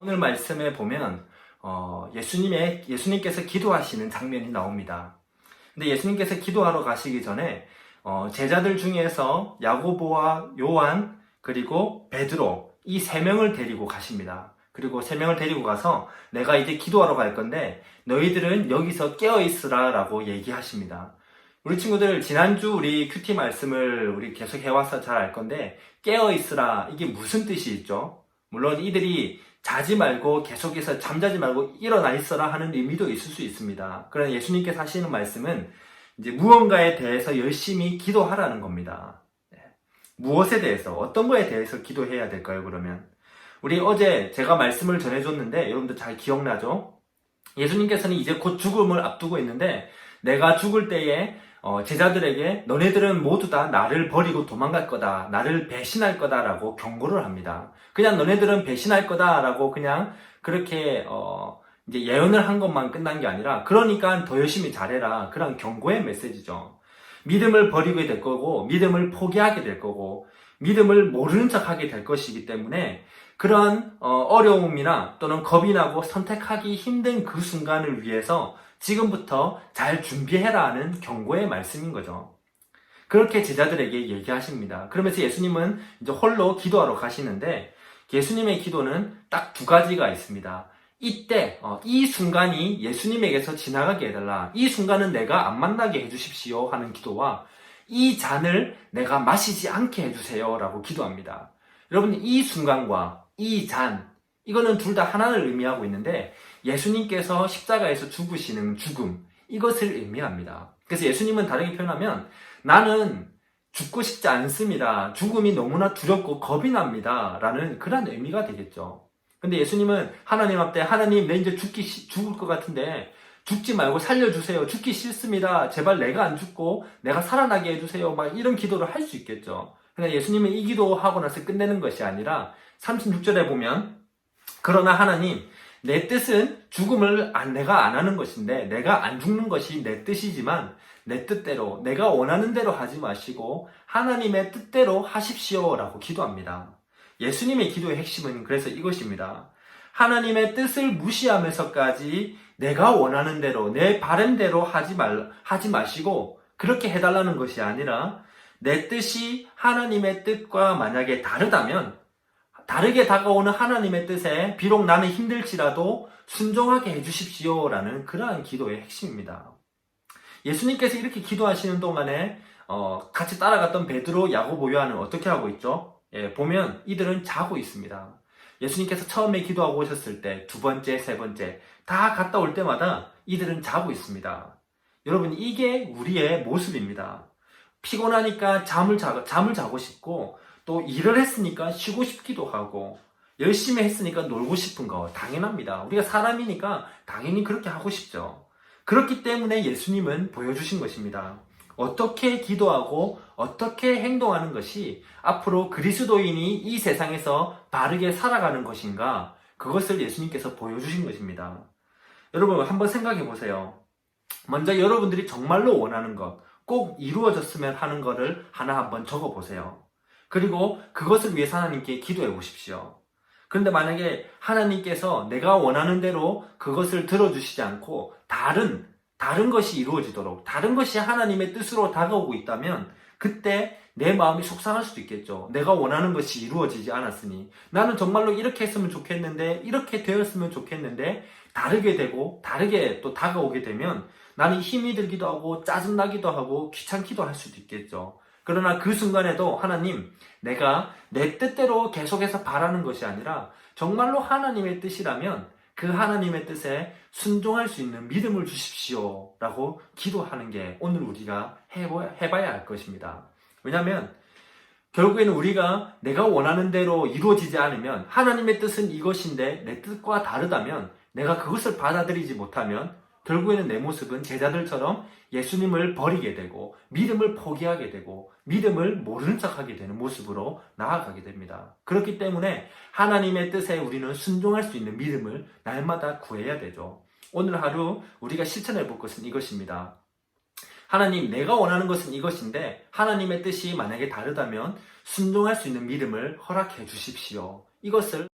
오늘 말씀에 보면 예수님께서 기도하시는 장면이 나옵니다. 근데 예수님께서 기도하러 가시기 전에 제자들 중에서 야고보와 요한 그리고 베드로 이 세 명을 데리고 가십니다. 그리고 세 명을 데리고 가서 내가 이제 기도하러 갈 건데 너희들은 여기서 깨어 있으라 라고 얘기하십니다. 우리 친구들 지난주 우리 큐티 말씀을 우리 계속 해와서 잘 알 건데 깨어 있으라 이게 무슨 뜻이 있죠? 물론 이들이 자지 말고 계속해서 잠자지 말고 일어나 있어라 하는 의미도 있을 수 있습니다. 그러나 예수님께서 하시는 말씀은 이제 무언가에 대해서 열심히 기도하라는 겁니다. 무엇에 대해서, 어떤 거에 대해서 기도해야 될까요, 그러면? 우리 어제 제가 말씀을 전해줬는데 여러분들 잘 기억나죠? 예수님께서는 이제 곧 죽음을 앞두고 있는데 내가 죽을 때에 제자들에게 너네들은 모두 다 나를 버리고 도망갈 거다. 나를 배신할 거다라고 경고를 합니다. 그냥 너네들은 배신할 거다라고 그냥 그렇게 이제 예언을 한 것만 끝난 게 아니라 그러니까 더 열심히 잘해라. 그런 경고의 메시지죠. 믿음을 버리게 될 거고 믿음을 포기하게 될 거고 믿음을 모르는 척하게 될 것이기 때문에 그런 어려움이나 또는 겁이 나고 선택하기 힘든 그 순간을 위해서 지금부터 잘 준비해라 하는 경고의 말씀인 거죠. 그렇게 제자들에게 얘기하십니다. 그러면서 예수님은 이제 홀로 기도하러 가시는데 예수님의 기도는 딱 두 가지가 있습니다. 이때 이 순간이 예수님에게서 지나가게 해달라. 이 순간은 내가 안 만나게 해주십시오 하는 기도와 이 잔을 내가 마시지 않게 해주세요 라고 기도합니다. 여러분 이 순간과 이 잔 이거는 둘 다 하나를 의미하고 있는데 예수님께서 십자가에서 죽으시는 죽음 이것을 의미합니다. 그래서 예수님은 다르게 표현하면 나는 죽고 싶지 않습니다. 죽음이 너무나 두렵고 겁이 납니다. 라는 그런 의미가 되겠죠. 근데 예수님은 하나님 앞에 하나님 내 이제 죽을 것 같은데 죽지 말고 살려주세요. 죽기 싫습니다. 제발 내가 안 죽고 내가 살아나게 해주세요. 막 이런 기도를 할 수 있겠죠. 그러니까 예수님은 이 기도하고 나서 끝내는 것이 아니라 36절에 보면 그러나 하나님 내 뜻은 죽음을 내가 안 하는 것인데 내가 안 죽는 것이 내 뜻이지만 내 뜻대로 내가 원하는 대로 하지 마시고 하나님의 뜻대로 하십시오 라고 기도합니다. 예수님의 기도의 핵심은 그래서 이것입니다. 하나님의 뜻을 무시하면서까지 내가 원하는 대로 내 바람대로 하지 마시고 그렇게 해달라는 것이 아니라 내 뜻이 하나님의 뜻과 만약에 다르다면 다르게 다가오는 하나님의 뜻에 비록 나는 힘들지라도 순종하게 해주십시오 라는 그러한 기도의 핵심입니다. 예수님께서 이렇게 기도하시는 동안에 같이 따라갔던 베드로, 야고보, 요한은 어떻게 하고 있죠? 보면 이들은 자고 있습니다. 예수님께서 처음에 기도하고 오셨을 때 두 번째, 세 번째 다 갔다 올 때마다 이들은 자고 있습니다. 여러분 이게 우리의 모습입니다. 피곤하니까 잠을 자고 싶고 또 일을 했으니까 쉬고 싶기도 하고 열심히 했으니까 놀고 싶은 거 당연합니다. 우리가 사람이니까 당연히 그렇게 하고 싶죠. 그렇기 때문에 예수님은 보여주신 것입니다. 어떻게 기도하고 어떻게 행동하는 것이 앞으로 그리스도인이 이 세상에서 바르게 살아가는 것인가 그것을 예수님께서 보여주신 것입니다. 여러분 한번 생각해 보세요. 먼저 여러분들이 정말로 원하는 것, 꼭 이루어졌으면 하는 것을 하나 한번 적어 보세요. 그리고 그것을 위해서 하나님께 기도해 보십시오. 그런데 만약에 하나님께서 내가 원하는 대로 그것을 들어주시지 않고 다른 것이 이루어지도록 다른 것이 하나님의 뜻으로 다가오고 있다면 그때 내 마음이 속상할 수도 있겠죠. 내가 원하는 것이 이루어지지 않았으니 나는 정말로 이렇게 했으면 좋겠는데 이렇게 되었으면 좋겠는데 다르게 되고 다르게 또 다가오게 되면 나는 힘이 들기도 하고 짜증나기도 하고 귀찮기도 할 수도 있겠죠. 그러나 그 순간에도 하나님 내가 내 뜻대로 계속해서 바라는 것이 아니라 정말로 하나님의 뜻이라면 그 하나님의 뜻에 순종할 수 있는 믿음을 주십시오 라고 기도하는 게 오늘 우리가 해봐야 할 것입니다. 왜냐하면 결국에는 우리가 내가 원하는 대로 이루어지지 않으면 하나님의 뜻은 이것인데 내 뜻과 다르다면 내가 그것을 받아들이지 못하면 결국에는 내 모습은 제자들처럼 예수님을 버리게 되고 믿음을 포기하게 되고 믿음을 모르는 척하게 되는 모습으로 나아가게 됩니다. 그렇기 때문에 하나님의 뜻에 우리는 순종할 수 있는 믿음을 날마다 구해야 되죠. 오늘 하루 우리가 실천해 볼 것은 이것입니다. 하나님 내가 원하는 것은 이것인데 하나님의 뜻이 만약에 다르다면 순종할 수 있는 믿음을 허락해 주십시오. 이것을